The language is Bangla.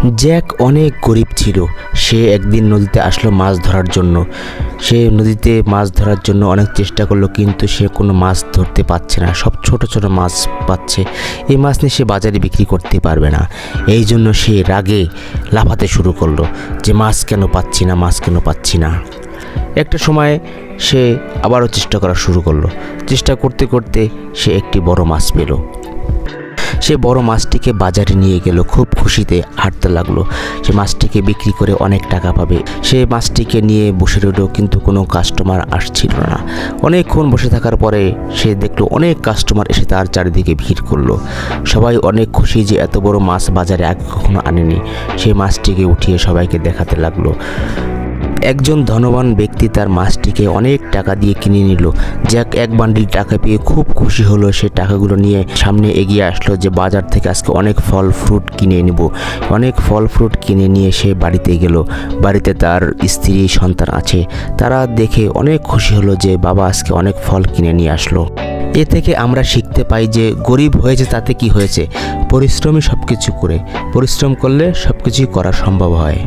জ্যাক অনেক গরিব ছিল। সে একদিন নদীতে আসলো মাছ ধরার জন্য। সে নদীতে মাছ ধরার জন্য অনেক চেষ্টা করলো, কিন্তু সে কোনো মাছ ধরতে পারছে না। সব ছোট ছোট মাছ পাচ্ছে। এই মাছ নিয়ে সে বাজারে বিক্রি করতে পারবে না। এই জন্য সে রাগে লাফাতে শুরু করলো যে মাছ কেন পাচ্ছি না, মাছ কেন পাচ্ছি না। একটা সময় সে আবারও চেষ্টা করা শুরু করলো। চেষ্টা করতে করতে সে একটি বড় মাছ পেল। সে বড় মাছটিকে বাজারে নিয়ে গেল, খুব খুশিতে হাঁটতে লাগলো। সে মাছটিকে বিক্রি করে অনেক টাকা পাবে। সে মাছটিকে নিয়ে বসে রইল, কিন্তু কোনো কাস্টমার আসছিল না। অনেকক্ষণ বসে থাকার পরে সে দেখলো অনেক কাস্টমার এসে তার চারিদিকে ভিড় করলো। সবাই অনেক খুশি যে এত বড় মাছ বাজারে আগে কখনো আনেনি। সেই মাছটিকে উঠিয়ে সবাইকে দেখাতে লাগলো। একজন ধনবান ব্যক্তি তার মাছটিকে অনেক টাকা দিয়ে কিনে নিল। জ্যাক এক বান্ডিল টাকা পেয়ে খুব খুশি হলো। সে টাকাগুলো নিয়ে সামনে এগিয়ে আসলো যে বাজার থেকে আজকে অনেক ফল ফ্রুট কিনে নেব। অনেক ফল ফ্রুট কিনে নিয়ে সে বাড়িতে গেল। বাড়িতে তার স্ত্রী সন্তান আছে। তারা দেখে অনেক খুশি হলো যে বাবা আজকে অনেক ফল কিনে নিয়ে আসলো। এ থেকে আমরা শিখতে পাই যে গরিব হয়েছে তাতে কি হয়েছে, পরিশ্রমই সব কিছু করে। পরিশ্রম করলে সব কিছুই করা সম্ভব হয়।